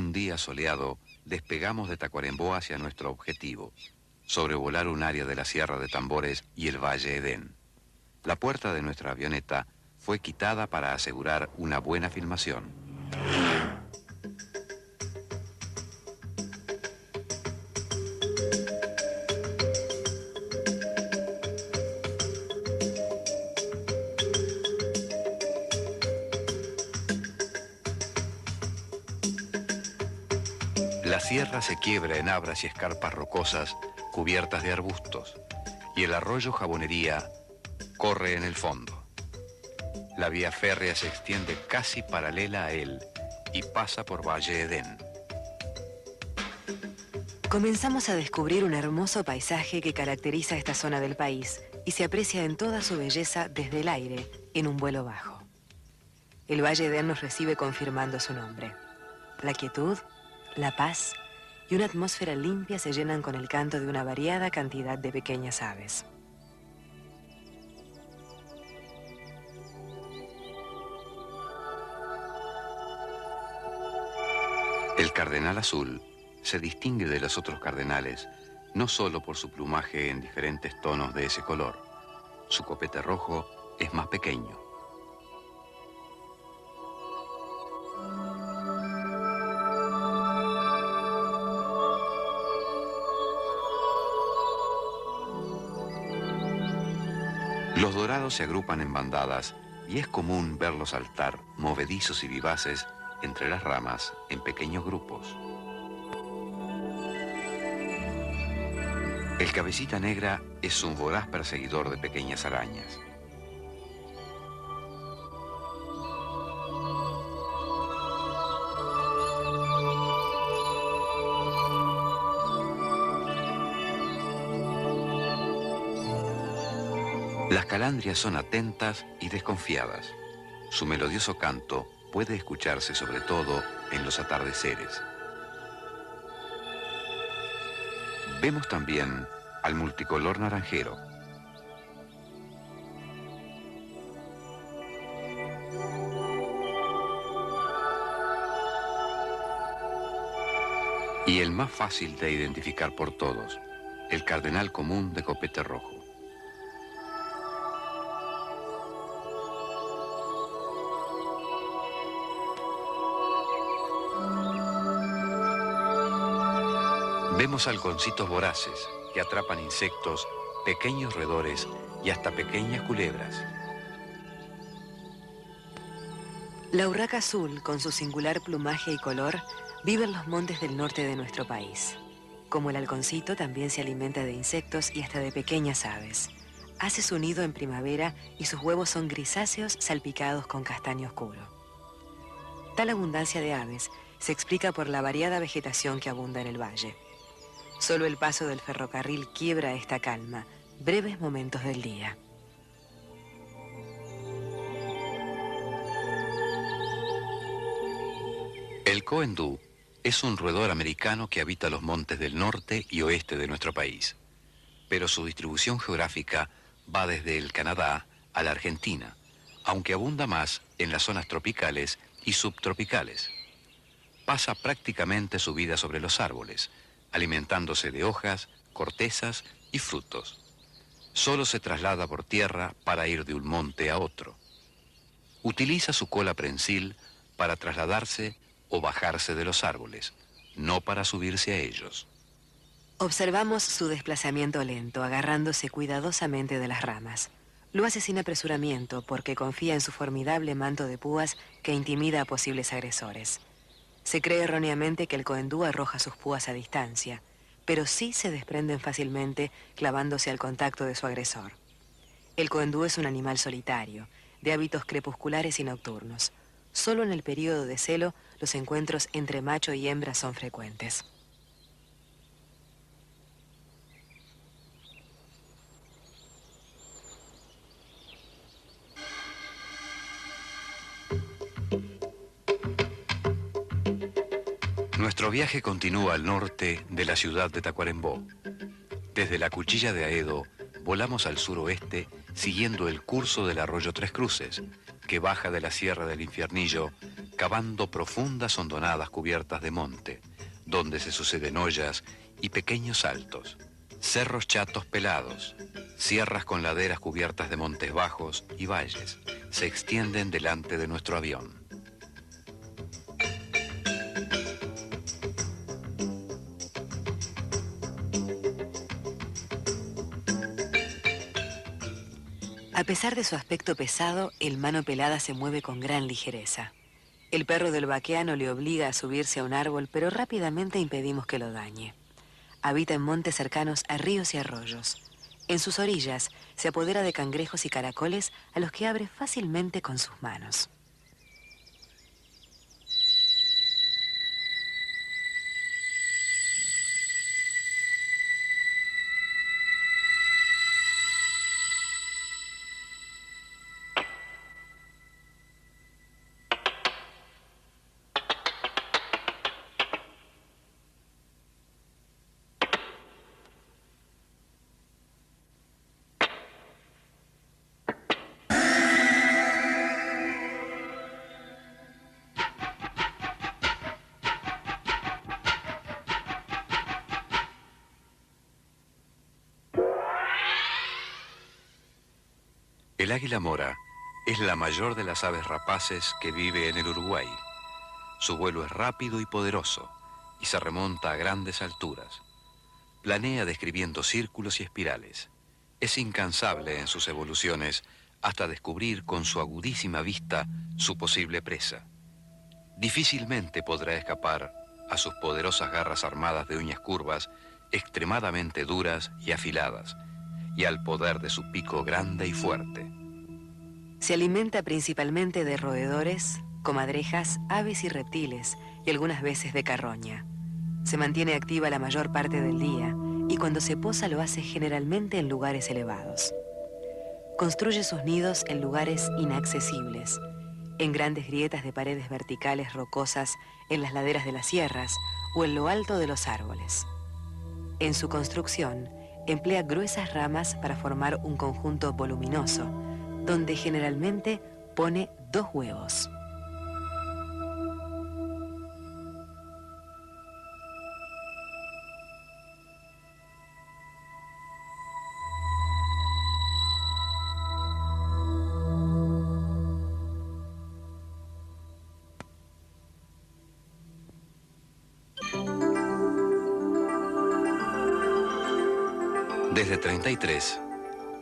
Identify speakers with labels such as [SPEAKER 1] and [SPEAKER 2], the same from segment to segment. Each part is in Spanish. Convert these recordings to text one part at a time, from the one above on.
[SPEAKER 1] un día soleado, despegamos de Tacuarembó hacia nuestro objetivo, sobrevolar un área de la Sierra de Tambores y el Valle Edén. La puerta de nuestra avioneta fue quitada para asegurar una buena filmación. La sierra se quiebra en abras y escarpas rocosas cubiertas de arbustos, y el arroyo Jabonería corre en el fondo. La vía férrea se extiende casi paralela a él y pasa por Valle Edén.
[SPEAKER 2] Comenzamos a descubrir un hermoso paisaje que caracteriza esta zona del país y se aprecia en toda su belleza desde el aire, en un vuelo bajo. El Valle Edén nos recibe confirmando su nombre. La quietud, la paz y una atmósfera limpia se llenan con el canto de una variada cantidad de pequeñas aves.
[SPEAKER 1] El cardenal azul se distingue de los otros cardenales no solo por su plumaje en diferentes tonos de ese color. Su copete rojo es más pequeño. Los dorados se agrupan en bandadas y es común verlos saltar, movedizos y vivaces, entre las ramas en pequeños grupos. El cabecita negra es un voraz perseguidor de pequeñas arañas. Las calandrias son atentas y desconfiadas. Su melodioso canto puede escucharse sobre todo en los atardeceres. Vemos también al multicolor naranjero. Y el más fácil de identificar por todos, el cardenal común de copete rojo. Vemos halconcitos voraces que atrapan insectos, pequeños roedores y hasta pequeñas culebras.
[SPEAKER 2] La urraca azul, con su singular plumaje y color, vive en los montes del norte de nuestro país. Como el halconcito, también se alimenta de insectos y hasta de pequeñas aves. Hace su nido en primavera y sus huevos son grisáceos salpicados con castaño oscuro. Tal abundancia de aves se explica por la variada vegetación que abunda en el valle. Solo el paso del ferrocarril quiebra esta calma, breves momentos del día.
[SPEAKER 1] El coendú es un roedor americano que habita los montes del norte y oeste de nuestro país, pero su distribución geográfica va desde el Canadá a la Argentina, aunque abunda más en las zonas tropicales y subtropicales. Pasa prácticamente su vida sobre los árboles, alimentándose de hojas, cortezas y frutos. Solo se traslada por tierra para ir de un monte a otro. Utiliza su cola prensil para trasladarse o bajarse de los árboles, no para subirse a ellos.
[SPEAKER 2] Observamos su desplazamiento lento, agarrándose cuidadosamente de las ramas. Lo hace sin apresuramiento porque confía en su formidable manto de púas que intimida a posibles agresores. Se cree erróneamente que el coendú arroja sus púas a distancia, pero sí se desprenden fácilmente clavándose al contacto de su agresor. El coendú es un animal solitario, de hábitos crepusculares y nocturnos. Solo en el período de celo los encuentros entre macho y hembra son frecuentes.
[SPEAKER 1] Nuestro viaje continúa al norte de la ciudad de Tacuarembó. Desde la Cuchilla de Aedo volamos al suroeste siguiendo el curso del arroyo Tres Cruces, que baja de la Sierra del Infiernillo cavando profundas hondonadas cubiertas de monte, donde se suceden ollas y pequeños saltos, cerros chatos pelados, sierras con laderas cubiertas de montes bajos y valles, se extienden delante de nuestro avión.
[SPEAKER 2] A pesar de su aspecto pesado, el Mano Pelada se mueve con gran ligereza. El perro del vaqueano le obliga a subirse a un árbol, pero rápidamente impedimos que lo dañe. Habita en montes cercanos a ríos y arroyos. En sus orillas se apodera de cangrejos y caracoles a los que abre fácilmente con sus manos.
[SPEAKER 1] El águila mora es la mayor de las aves rapaces que vive en el Uruguay. Su vuelo es rápido y poderoso y se remonta a grandes alturas. Planea describiendo círculos y espirales. Es incansable en sus evoluciones hasta descubrir con su agudísima vista su posible presa. Difícilmente podrá escapar a sus poderosas garras armadas de uñas curvas, extremadamente duras y afiladas, y al poder de su pico grande y fuerte.
[SPEAKER 2] Se alimenta principalmente de roedores, comadrejas, aves y reptiles, y algunas veces de carroña. Se mantiene activa la mayor parte del día, y cuando se posa lo hace generalmente en lugares elevados. Construye sus nidos en lugares inaccesibles, en grandes grietas de paredes verticales rocosas en las laderas de las sierras o en lo alto de los árboles. En su construcción, emplea gruesas ramas para formar un conjunto voluminoso, donde generalmente pone 2 huevos.
[SPEAKER 1] Desde 33,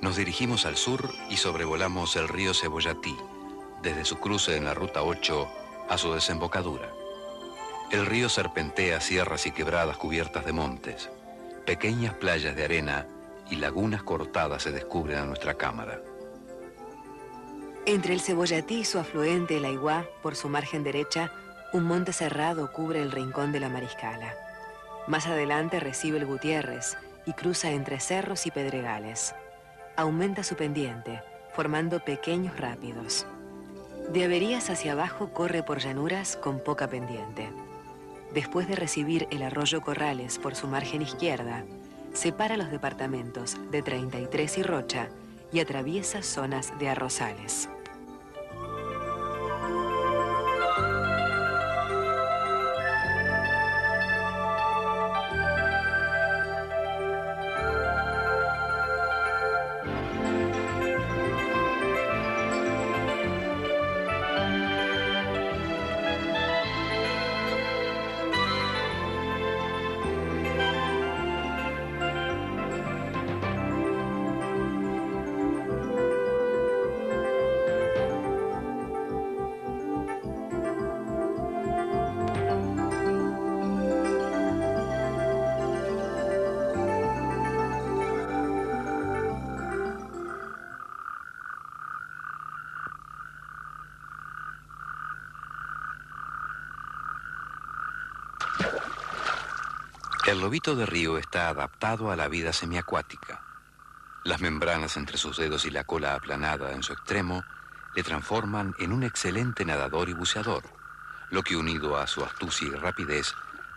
[SPEAKER 1] nos dirigimos al sur y sobrevolamos el río Cebollatí, desde su cruce en la Ruta 8 a su desembocadura. El río serpentea sierras y quebradas cubiertas de montes. Pequeñas playas de arena y lagunas cortadas se descubren a nuestra cámara.
[SPEAKER 2] Entre el Cebollatí y su afluente, el Aiguá, por su margen derecha, un monte cerrado cubre el rincón de la Mariscala. Más adelante recibe el Gutiérrez y cruza entre cerros y pedregales. Aumenta su pendiente, formando pequeños rápidos. De Averías hacia abajo corre por llanuras con poca pendiente. Después de recibir el arroyo Corrales por su margen izquierda, separa los departamentos de 33 y Rocha y atraviesa zonas de arrozales.
[SPEAKER 1] El lobito de río está adaptado a la vida semiacuática. Las membranas entre sus dedos y la cola aplanada en su extremo le transforman en un excelente nadador y buceador, lo que unido a su astucia y rapidez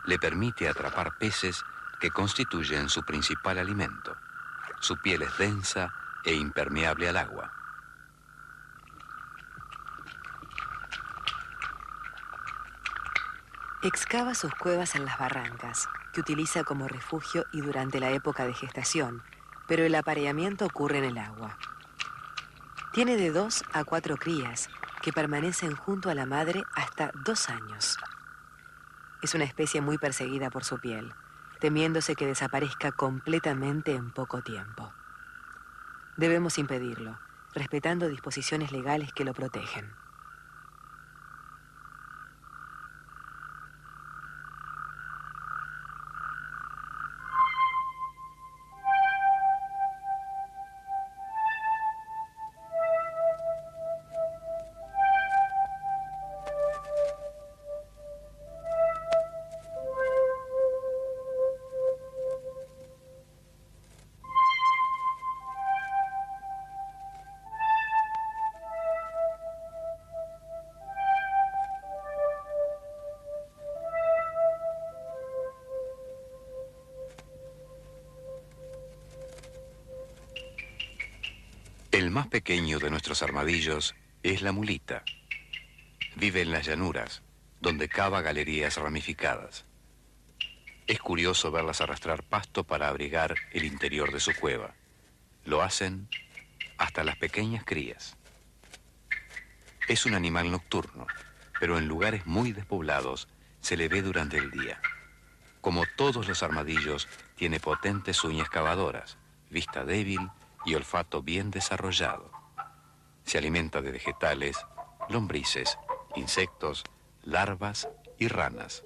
[SPEAKER 1] le permite atrapar peces que constituyen su principal alimento. Su piel es densa e impermeable al agua.
[SPEAKER 2] Excava sus cuevas en las barrancas, que utiliza como refugio y durante la época de gestación, pero el apareamiento ocurre en el agua. Tiene de 2 a 4 crías, que permanecen junto a la madre hasta 2 años. Es una especie muy perseguida por su piel, temiéndose que desaparezca completamente en poco tiempo. Debemos impedirlo, respetando disposiciones legales que lo protegen.
[SPEAKER 1] El más pequeño de nuestros armadillos es la mulita. Vive en las llanuras, donde cava galerías ramificadas. Es curioso verlas arrastrar pasto para abrigar el interior de su cueva. Lo hacen hasta las pequeñas crías. Es un animal nocturno, pero en lugares muy despoblados se le ve durante el día. Como todos los armadillos, tiene potentes uñas cavadoras, vista débil y olfato bien desarrollado. Se alimenta de vegetales, lombrices, insectos, larvas y ranas.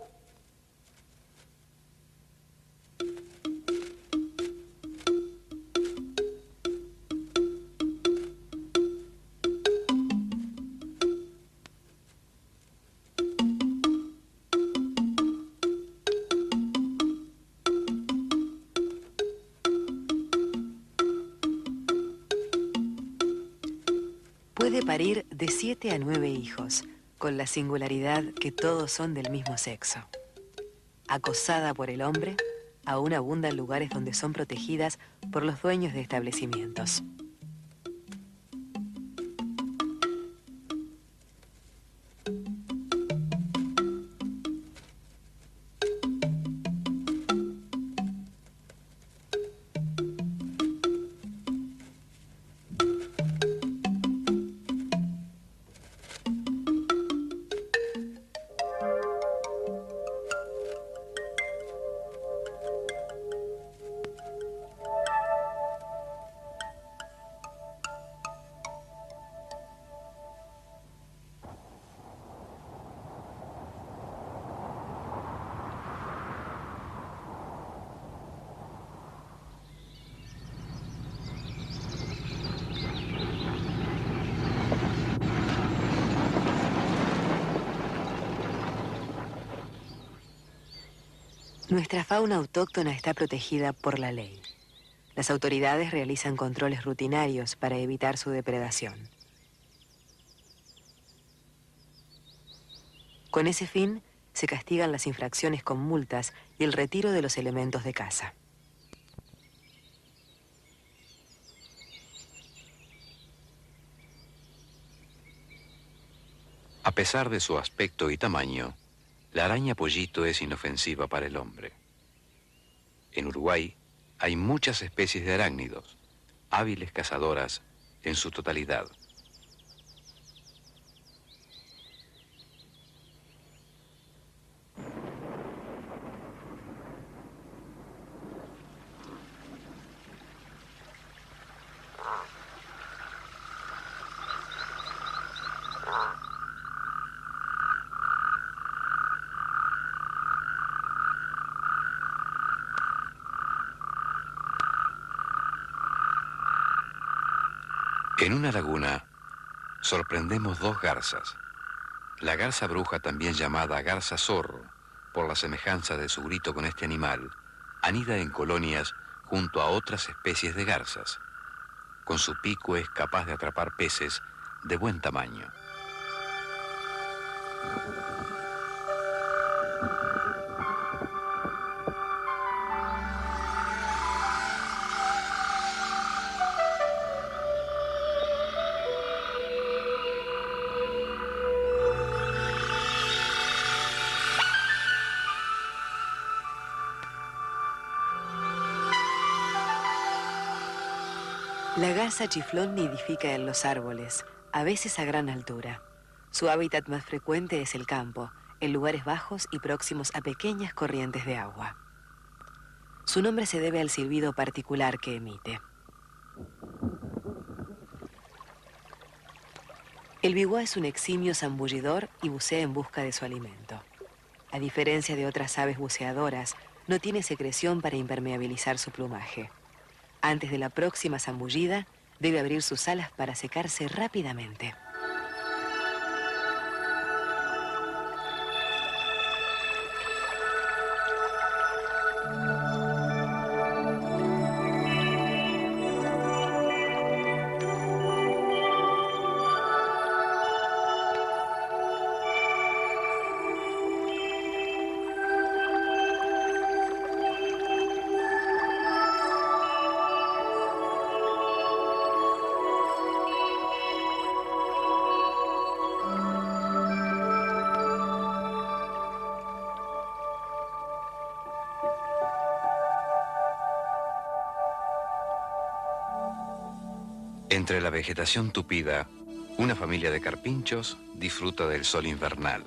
[SPEAKER 2] Puede parir de 7 a 9 hijos, con la singularidad que todos son del mismo sexo. Acosada por el hombre, aún abunda en lugares donde son protegidas por los dueños de establecimientos. Nuestra fauna autóctona está protegida por la ley. Las autoridades realizan controles rutinarios para evitar su depredación. Con ese fin, se castigan las infracciones con multas y el retiro de los elementos de caza.
[SPEAKER 1] A pesar de su aspecto y tamaño, la araña pollito es inofensiva para el hombre. En Uruguay hay muchas especies de arácnidos, hábiles cazadoras en su totalidad. En una laguna sorprendemos 2 garzas. La garza bruja, también llamada garza zorro, por la semejanza de su grito con este animal, anida en colonias junto a otras especies de garzas. Con su pico es capaz de atrapar peces de buen tamaño.
[SPEAKER 2] La garza chiflón nidifica en los árboles, a veces a gran altura. Su hábitat más frecuente es el campo, en lugares bajos y próximos a pequeñas corrientes de agua. Su nombre se debe al silbido particular que emite. El biwa es un eximio zambullidor y bucea en busca de su alimento. A diferencia de otras aves buceadoras, no tiene secreción para impermeabilizar su plumaje. Antes de la próxima zambullida, debe abrir sus alas para secarse rápidamente.
[SPEAKER 1] Entre la vegetación tupida, una familia de carpinchos disfruta del sol invernal.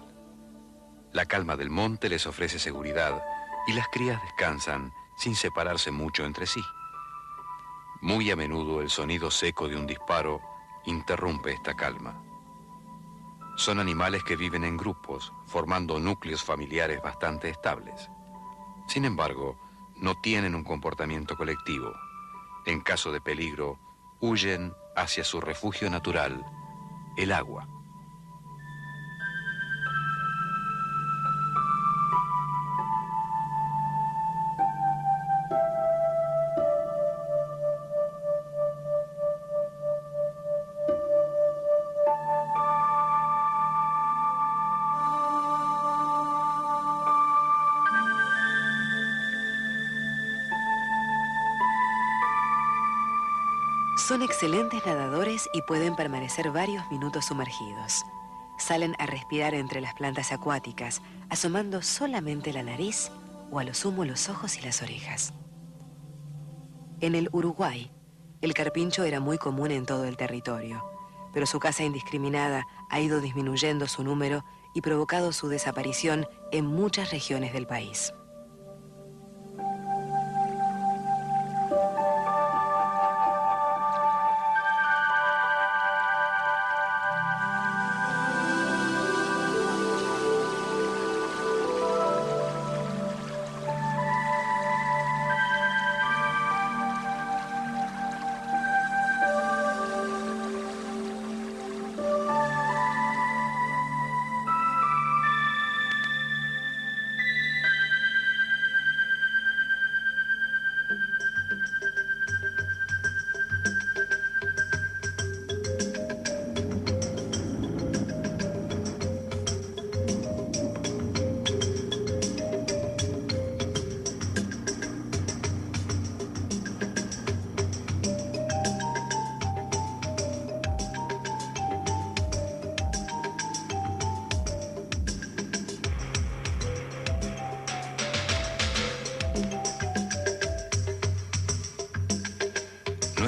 [SPEAKER 1] La calma del monte les ofrece seguridad y las crías descansan sin separarse mucho entre sí. Muy a menudo el sonido seco de un disparo interrumpe esta calma. Son animales que viven en grupos, formando núcleos familiares bastante estables. Sin embargo, no tienen un comportamiento colectivo. En caso de peligro, huyen hacia su refugio natural, el agua.
[SPEAKER 2] Son excelentes nadadores y pueden permanecer varios minutos sumergidos. Salen a respirar entre las plantas acuáticas, asomando solamente la nariz o a lo sumo los ojos y las orejas. En el Uruguay, el carpincho era muy común en todo el territorio, pero su caza indiscriminada ha ido disminuyendo su número y provocado su desaparición en muchas regiones del país.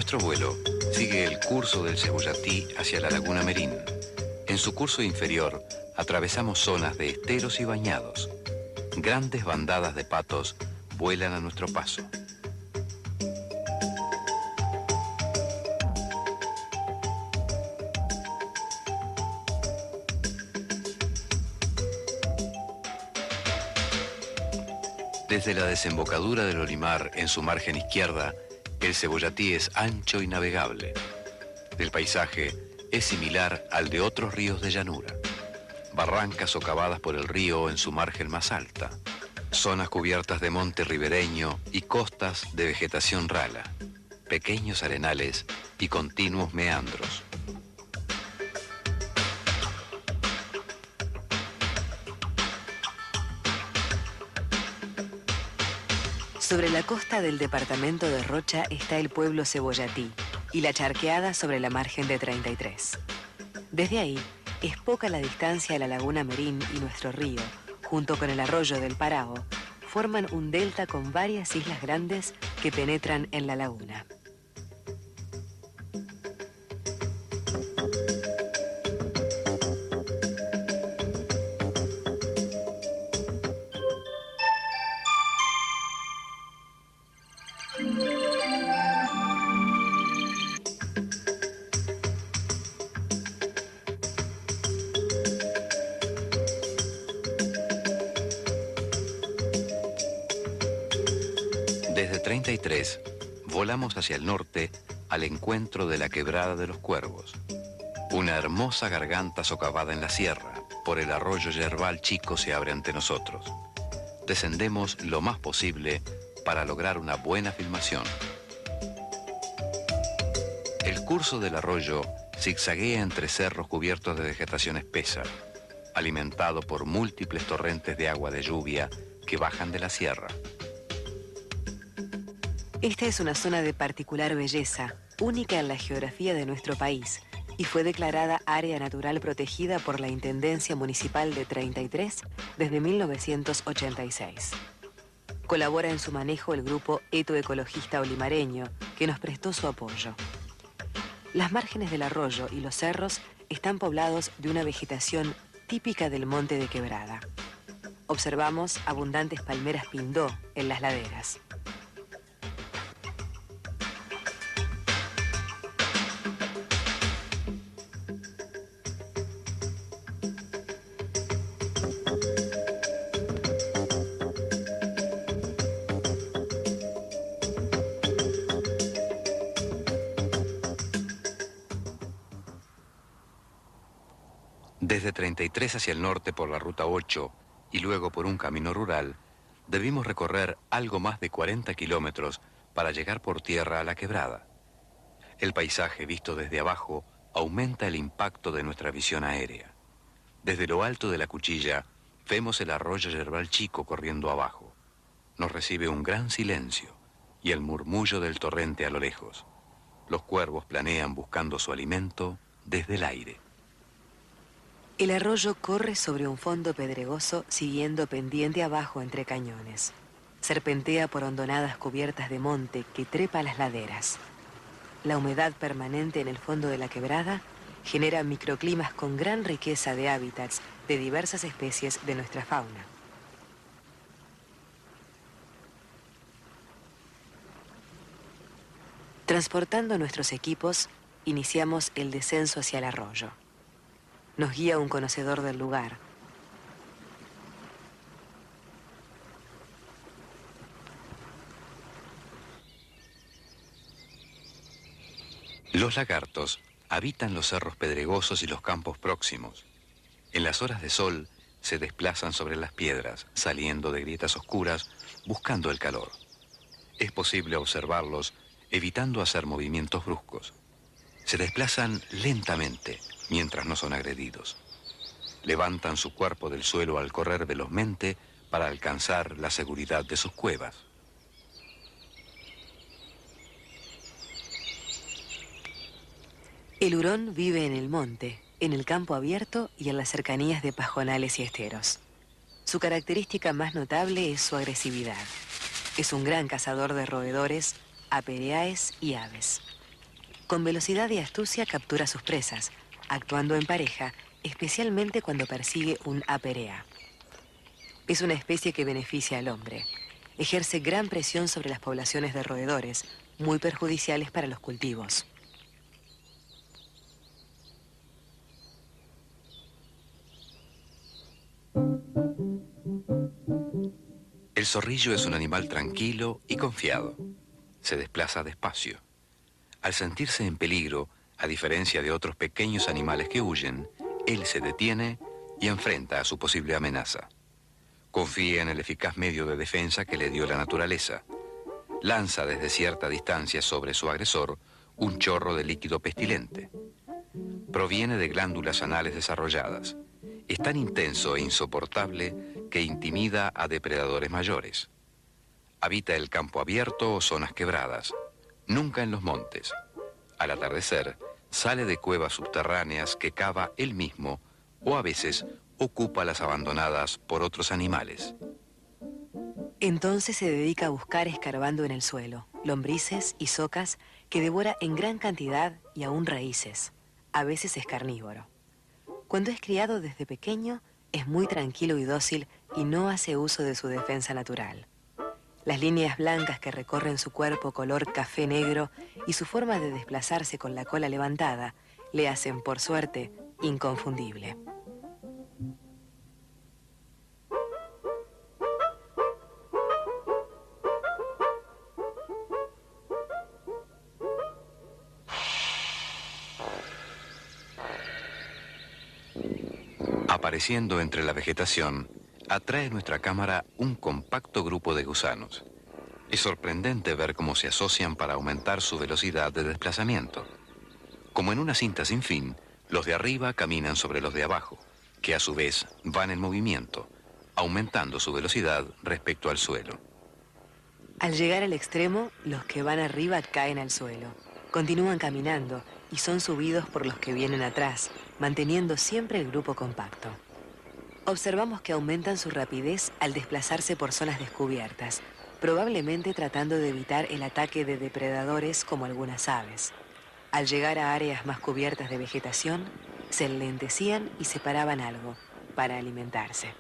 [SPEAKER 1] Nuestro vuelo sigue el curso del Cebollatí hacia la Laguna Merín. En su curso inferior atravesamos zonas de esteros y bañados. Grandes bandadas de patos vuelan a nuestro paso. Desde la desembocadura del Olimar en su margen izquierda, el Cebollatí es ancho y navegable. El paisaje es similar al de otros ríos de llanura. Barrancas socavadas por el río en su margen más alta. Zonas cubiertas de monte ribereño y costas de vegetación rala. Pequeños arenales y continuos meandros.
[SPEAKER 2] Sobre la costa del departamento de Rocha está el pueblo Cebollatí y la charqueada sobre la margen de 33. Desde ahí, es poca la distancia a la Laguna Merín y nuestro río, junto con el arroyo del Parao, forman un delta con varias islas grandes que penetran en la laguna.
[SPEAKER 1] Desde 33, volamos hacia el norte al encuentro de la Quebrada de los Cuervos. Una hermosa garganta socavada en la sierra, por el arroyo Yerbal Chico se abre ante nosotros. Descendemos lo más posible para lograr una buena filmación. El curso del arroyo zigzaguea entre cerros cubiertos de vegetación espesa, alimentado por múltiples torrentes de agua de lluvia que bajan de la sierra.
[SPEAKER 2] Esta es una zona de particular belleza, única en la geografía de nuestro país, y fue declarada Área Natural Protegida por la Intendencia Municipal de 33 desde 1986. Colabora en su manejo el grupo Etoecologista Olimareño, que nos prestó su apoyo. Las márgenes del arroyo y los cerros están poblados de una vegetación típica del monte de Quebrada. Observamos abundantes palmeras pindó en las laderas.
[SPEAKER 1] Desde 33 hacia el norte por la ruta 8 y luego por un camino rural, debimos recorrer algo más de 40 kilómetros para llegar por tierra a la quebrada. El paisaje visto desde abajo aumenta el impacto de nuestra visión aérea. Desde lo alto de la cuchilla vemos el arroyo Yerbal Chico corriendo abajo. Nos recibe un gran silencio y el murmullo del torrente a lo lejos. Los cuervos planean buscando su alimento desde el aire.
[SPEAKER 2] El arroyo corre sobre un fondo pedregoso siguiendo pendiente abajo entre cañones. Serpentea por hondonadas cubiertas de monte que trepa las laderas. La humedad permanente en el fondo de la quebrada genera microclimas con gran riqueza de hábitats de diversas especies de nuestra fauna. Transportando nuestros equipos, iniciamos el descenso hacia el arroyo. Nos guía un conocedor del lugar.
[SPEAKER 1] Los lagartos habitan los cerros pedregosos y los campos próximos. En las horas de sol se desplazan sobre las piedras, saliendo de grietas oscuras, buscando el calor. Es posible observarlos evitando hacer movimientos bruscos. Se desplazan lentamente mientras no son agredidos. Levantan su cuerpo del suelo al correr velozmente para alcanzar la seguridad de sus cuevas.
[SPEAKER 2] El hurón vive en el monte, en el campo abierto y en las cercanías de pajonales y esteros. Su característica más notable es su agresividad. Es un gran cazador de roedores, apereáes y aves. Con velocidad y astucia captura sus presas, actuando en pareja, especialmente cuando persigue un aperea. Es una especie que beneficia al hombre. Ejerce gran presión sobre las poblaciones de roedores, muy perjudiciales para los cultivos.
[SPEAKER 1] El zorrillo es un animal tranquilo y confiado. Se desplaza despacio. Al sentirse en peligro, a diferencia de otros pequeños animales que huyen, él se detiene y enfrenta a su posible amenaza. Confía en el eficaz medio de defensa que le dio la naturaleza. Lanza desde cierta distancia sobre su agresor un chorro de líquido pestilente. Proviene de glándulas anales desarrolladas. Es tan intenso e insoportable que intimida a depredadores mayores. Habita el campo abierto o zonas quebradas, nunca en los montes. Al atardecer, sale de cuevas subterráneas que cava él mismo o a veces ocupa las abandonadas por otros animales.
[SPEAKER 2] Entonces se dedica a buscar escarbando en el suelo, lombrices y socas que devora en gran cantidad y aún raíces. A veces es carnívoro. Cuando es criado desde pequeño, es muy tranquilo y dócil y no hace uso de su defensa natural. Las líneas blancas que recorren su cuerpo color café negro y su forma de desplazarse con la cola levantada le hacen, por suerte, inconfundible.
[SPEAKER 1] Apareciendo entre la vegetación, atrae nuestra cámara un compacto grupo de gusanos. Es sorprendente ver cómo se asocian para aumentar su velocidad de desplazamiento. Como en una cinta sin fin, los de arriba caminan sobre los de abajo, que a su vez van en movimiento, aumentando su velocidad respecto al suelo.
[SPEAKER 2] Al llegar al extremo, los que van arriba caen al suelo. Continúan caminando y son subidos por los que vienen atrás, manteniendo siempre el grupo compacto. Observamos que aumentan su rapidez al desplazarse por zonas descubiertas, probablemente tratando de evitar el ataque de depredadores como algunas aves. Al llegar a áreas más cubiertas de vegetación, se enlentecían y separaban algo para alimentarse.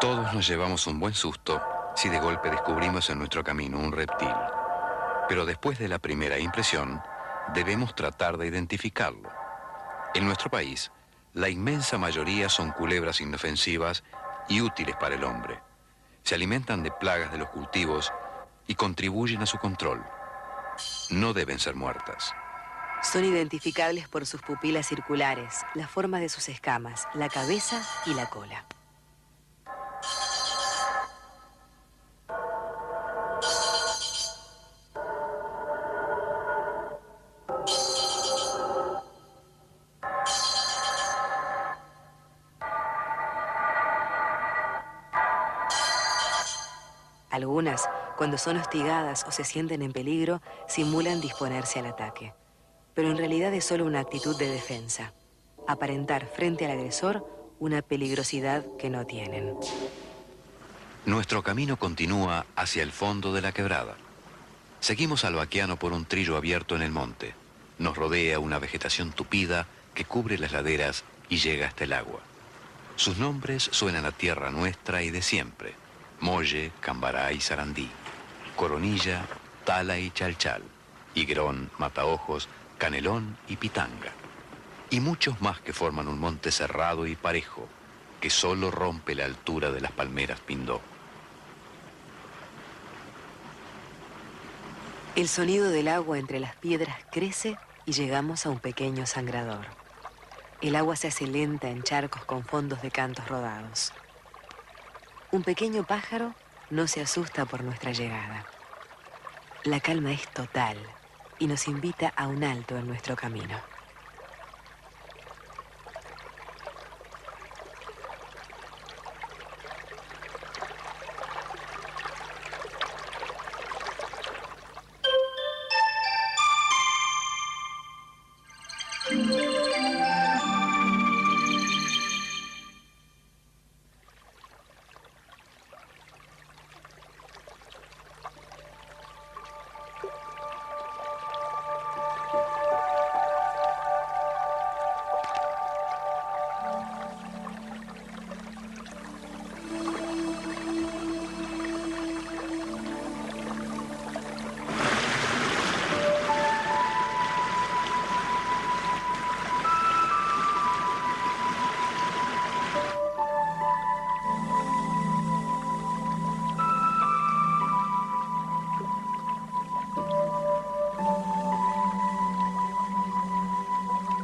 [SPEAKER 1] Todos nos llevamos un buen susto si de golpe descubrimos en nuestro camino un reptil. Pero después de la primera impresión, debemos tratar de identificarlo. En nuestro país, la inmensa mayoría son culebras inofensivas y útiles para el hombre. Se alimentan de plagas de los cultivos y contribuyen a su control. No deben ser muertas.
[SPEAKER 2] Son identificables por sus pupilas circulares, la forma de sus escamas, la cabeza y la cola. Algunas, cuando son hostigadas o se sienten en peligro, simulan disponerse al ataque. Pero en realidad es solo una actitud de defensa. Aparentar frente al agresor una peligrosidad que no tienen.
[SPEAKER 1] Nuestro camino continúa hacia el fondo de la quebrada. Seguimos al vaqueano por un trillo abierto en el monte. Nos rodea una vegetación tupida que cubre las laderas y llega hasta el agua. Sus nombres suenan a tierra nuestra y de siempre: Molle, Cambará y Sarandí, Coronilla, Tala y Chalchal, Higuerón, Mataojos, Canelón y Pitanga. Y muchos más que forman un monte cerrado y parejo, que solo rompe la altura de las palmeras Pindó.
[SPEAKER 2] El sonido del agua entre las piedras crece y llegamos a un pequeño sangrador. El agua se hace lenta en charcos con fondos de cantos rodados. Un pequeño pájaro no se asusta por nuestra llegada. La calma es total y nos invita a un alto en nuestro camino.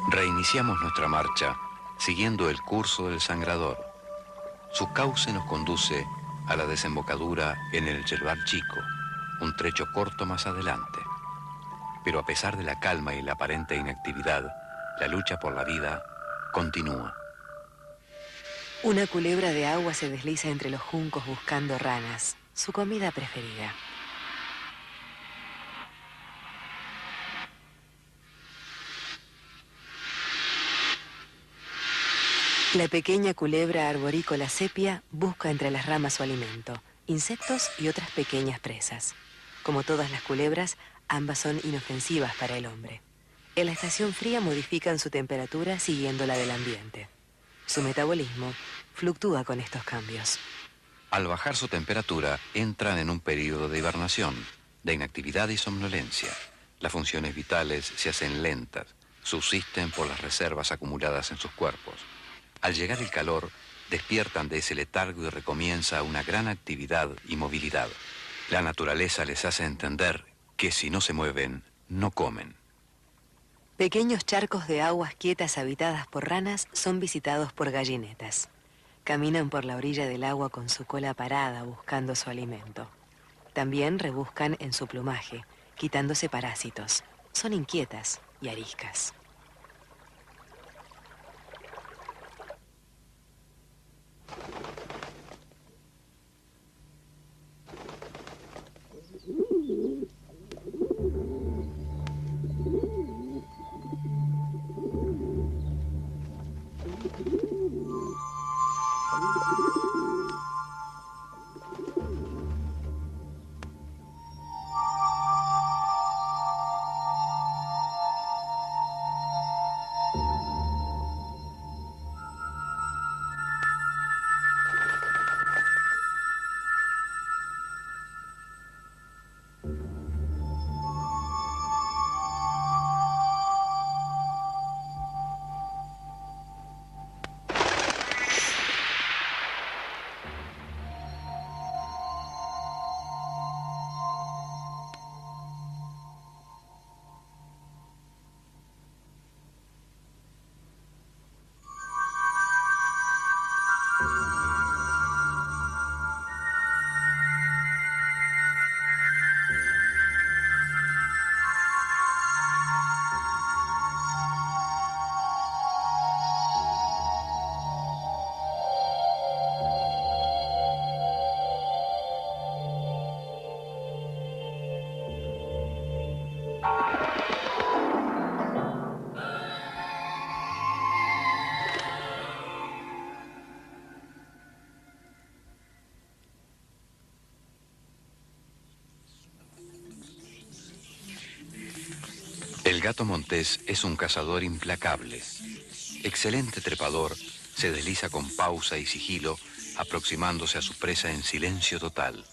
[SPEAKER 1] Reiniciamos nuestra marcha siguiendo el curso del Sangrador. Su cauce nos conduce a la desembocadura en el Yerbal Chico, un trecho corto más adelante. Pero a pesar de la calma y la aparente inactividad, la lucha por la vida continúa.
[SPEAKER 2] Una culebra de agua se desliza entre los juncos buscando ranas, su comida preferida. La pequeña culebra arborícola sepia busca entre las ramas su alimento, insectos y otras pequeñas presas. Como todas las culebras, ambas son inofensivas para el hombre. En la estación fría modifican su temperatura siguiendo la del ambiente. Su metabolismo fluctúa con estos cambios.
[SPEAKER 1] Al bajar su temperatura, entran en un periodo de hibernación, de inactividad y somnolencia. Las funciones vitales se hacen lentas, subsisten por las reservas acumuladas en sus cuerpos. Al llegar el calor, despiertan de ese letargo y recomienza una gran actividad y movilidad. La naturaleza les hace entender que si no se mueven, no comen.
[SPEAKER 2] Pequeños charcos de aguas quietas habitadas por ranas son visitados por gallinetas. Caminan por la orilla del agua con su cola parada buscando su alimento. También rebuscan en su plumaje, quitándose parásitos. Son inquietas y ariscas.
[SPEAKER 1] El gato montés es un cazador implacable. Excelente trepador, se desliza con pausa y sigilo, aproximándose a su presa en silencio total.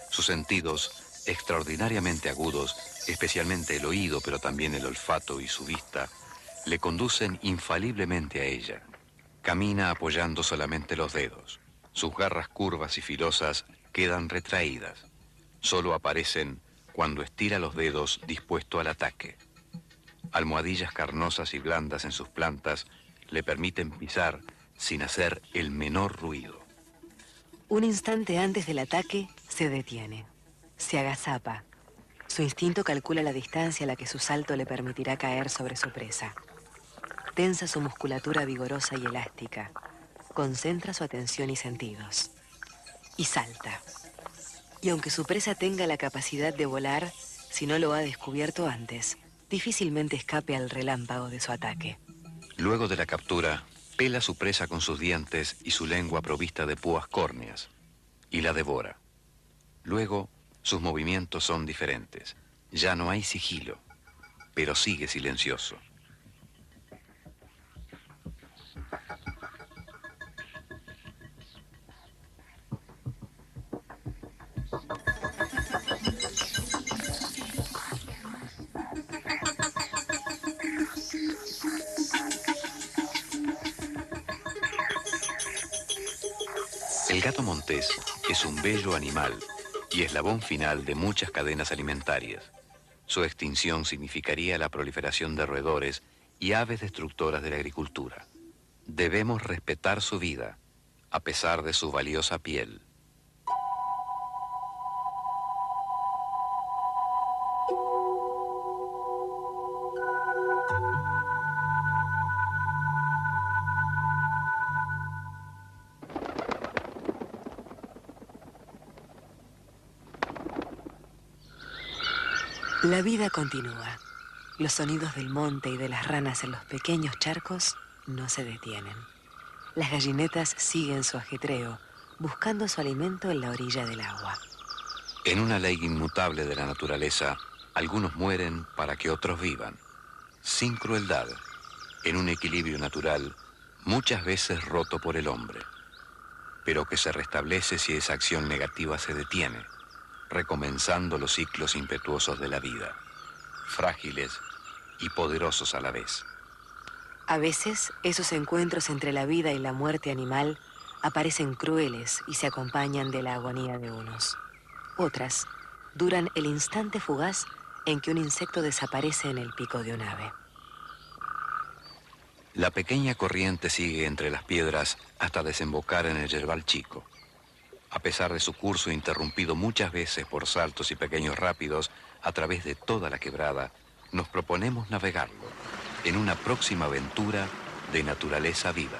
[SPEAKER 1] Sus sentidos, extraordinariamente agudos, especialmente el oído, pero también el olfato y su vista, le conducen infaliblemente a ella. Camina apoyando solamente los dedos. Sus garras curvas y filosas quedan retraídas. Solo aparecen cuando estira los dedos dispuesto al ataque. Almohadillas carnosas y blandas en sus plantas le permiten pisar sin hacer el menor ruido.
[SPEAKER 2] Un instante antes del ataque, se detiene. Se agazapa. Su instinto calcula la distancia a la que su salto le permitirá caer sobre su presa. Tensa su musculatura vigorosa y elástica. Concentra su atención y sentidos. Y salta. Y aunque su presa tenga la capacidad de volar, si no lo ha descubierto antes, difícilmente escape al relámpago de su ataque.
[SPEAKER 1] Luego de la captura, pela su presa con sus dientes y su lengua provista de púas córneas, y la devora. Luego, sus movimientos son diferentes. Ya no hay sigilo, pero sigue silencioso. El gato montés es un bello animal y eslabón final de muchas cadenas alimentarias. Su extinción significaría la proliferación de roedores y aves destructoras de la agricultura. Debemos respetar su vida, a pesar de su valiosa piel.
[SPEAKER 2] La vida continúa. Los sonidos del monte y de las ranas en los pequeños charcos no se detienen. Las gallinetas siguen su ajetreo, buscando su alimento en la orilla del agua.
[SPEAKER 1] En una ley inmutable de la naturaleza, algunos mueren para que otros vivan, sin crueldad, en un equilibrio natural muchas veces roto por el hombre, pero que se restablece si esa acción negativa se detiene, recomenzando los ciclos impetuosos de la vida, frágiles y poderosos a la vez.
[SPEAKER 2] A veces, esos encuentros entre la vida y la muerte animal aparecen crueles y se acompañan de la agonía de unos. Otras duran el instante fugaz en que un insecto desaparece en el pico de un ave.
[SPEAKER 1] La pequeña corriente sigue entre las piedras hasta desembocar en el yerbal chico. A pesar de su curso interrumpido muchas veces por saltos y pequeños rápidos a través de toda la quebrada, nos proponemos navegarlo en una próxima aventura de naturaleza viva.